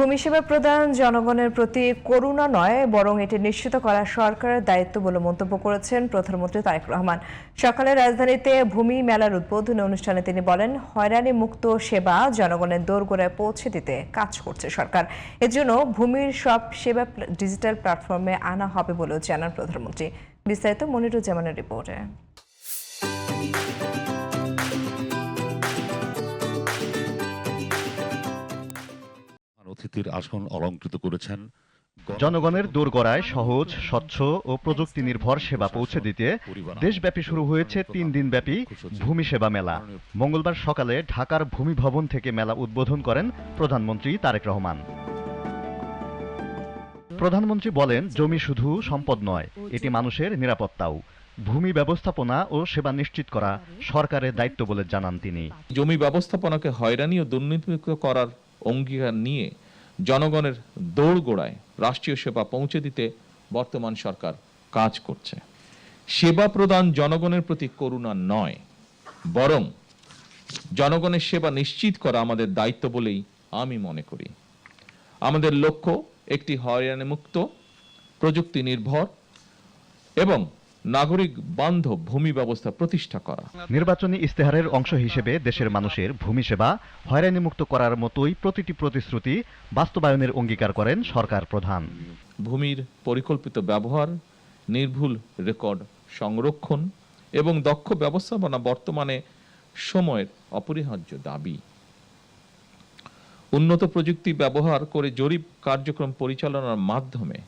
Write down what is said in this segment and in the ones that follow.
ভূমি সেবা প্রদান জনগণের প্রতি করুণা নয়, বরং এটি নিশ্চিত করা সরকারের দায়িত্ব বলে মন্তব্য করেছেন প্রধানমন্ত্রী তারেক রহমান। সকালে রাজধানীতে ভূমি মেলার উদ্বোধনী অনুষ্ঠানে তিনি বলেন, হয়রানি মুক্ত সেবা জনগণের দোরগোড়ায় পৌঁছে দিতে কাজ করছে সরকার। এজন্য ভূমির সব সেবা ডিজিটাল প্ল্যাটফর্মে আনা হবে বলেও জানান প্রধানমন্ত্রী। বিস্তারিত মনিরুজ্জামানের রিপোর্টে। অতিথির আসন অলংকৃত করেছেন। জনগণের দোরগোড়ায় সহজ, স্বচ্ছ ও প্রযুক্তি নির্ভর সেবা পৌঁছে দিতে দেশব্যাপী শুরু হয়েছে ৩ দিনব্যাপী ভূমি সেবা মেলা। মঙ্গলবার সকালে ঢাকার ভূমি ভবন থেকে মেলা উদ্বোধন করেন প্রধানমন্ত্রী তারেক রহমান। প্রধানমন্ত্রী বলেন, জমি শুধু সম্পদ নয়, এটি মানুষের নিরাপত্তাও। ভূমি ব্যবস্থাপনা ও সেবা নিশ্চিত করা সরকারের দায়িত্ব বলে জানান তিনি। জমি ব্যবস্থাপনাকে হয়রানি ও দুর্নীতিমুক্ত করার অঙ্গীকার নিয়ে জনগণের দোরগোড়ায় রাষ্ট্রীয় সেবা পৌঁছে দিতে বর্তমান সরকার কাজ করছে। সেবা প্রদান জনগণের প্রতি করুণা নয়, বরং জনগণের সেবা নিশ্চিত করা আমাদের দায়িত্ব বলেই আমি মনে করি। আমাদের লক্ষ্য একটি হয়রানিমুক্ত, প্রযুক্তি নির্ভর এবং নাগরিক বান্ধব ভূমি ব্যবস্থা প্রতিষ্ঠা করা। নির্বাচনী ইস্তেহারের অংশ হিসেবে দেশের মানুষের ভূমি সেবা হয়রানিমুক্ত করার মতোই প্রতিটি প্রতিশ্রুতি বাস্তবায়নের অঙ্গীকার করেন সরকার প্রধান। ভূমির পরিকল্পিত ব্যবহার, নির্ভুল রেকর্ড সংরক্ষণ এবং দক্ষ ব্যবস্থাপনা বর্তমানে সময়ের অপরিহার্য দাবি। উন্নত প্রযুক্তি ব্যবহার করে জরিপ কার্যক্রম পরিচালনার মাধ্যমে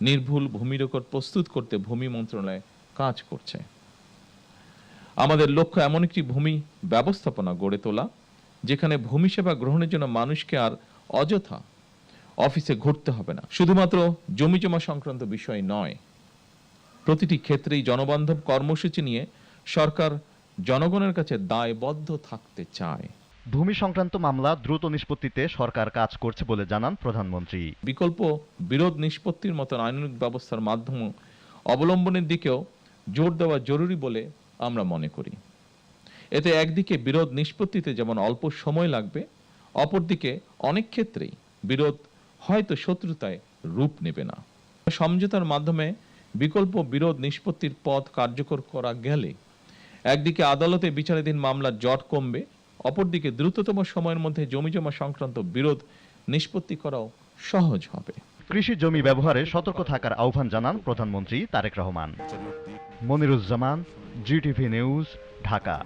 নির্ভুল ভূমি রেকর্ড প্রস্তুত করতে ভূমি মন্ত্রণালয় কাজ করছে। আমাদের লক্ষ্য এমন একটি ভূমি ব্যবস্থাপনা গড়ে তোলা, যেখানে ভূমি সেবা গ্রহণের জন্য মানুষকে আর অযথা অফিসে ঘুরতে হবে না। শুধুমাত্র জমি জমা সংক্রান্ত বিষয় নয়, প্রতিটি ক্ষেত্রেই জনবান্ধব কর্মসূচি নিয়ে সরকার জনগণের কাছে দায়বদ্ধ থাকতে চায়। ভূমি সংক্রান্ত মামলা দ্রুত নিষ্পত্তিতে সরকার কাজ করছে বলে জানান প্রধানমন্ত্রী। বিকল্প বিরোধ নিষ্পত্তির মতন আইনানুগ ব্যবস্থার মাধ্যম অবলম্বনের দিকেও জোর দেওয়া জরুরি বলে আমরা মনে করি। এতে একদিকে বিরোধ নিষ্পত্তিতে যেমন অল্প সময় লাগবে, অপরদিকে অনেক ক্ষেত্রেই বিরোধ হয়তো শত্রুতায় রূপ নেবে না। সমঝোতার মাধ্যমে বিকল্প বিরোধ নিষ্পত্তির পথ কার্যকর করা গেলে একদিকে আদালতে বিচারাধীন মামলার জট কমবে, অপরদিকে দ্রুততম সময়ের মধ্যে জমিজমা সংক্রান্ত বিরোধ নিষ্পত্তি করাও সহজ হবে। কৃষি জমি ব্যবহারে সতর্ক থাকার আহ্বান জানান প্রধানমন্ত্রী তারেক রহমান। Moniruzzaman, GTV news, Dhaka.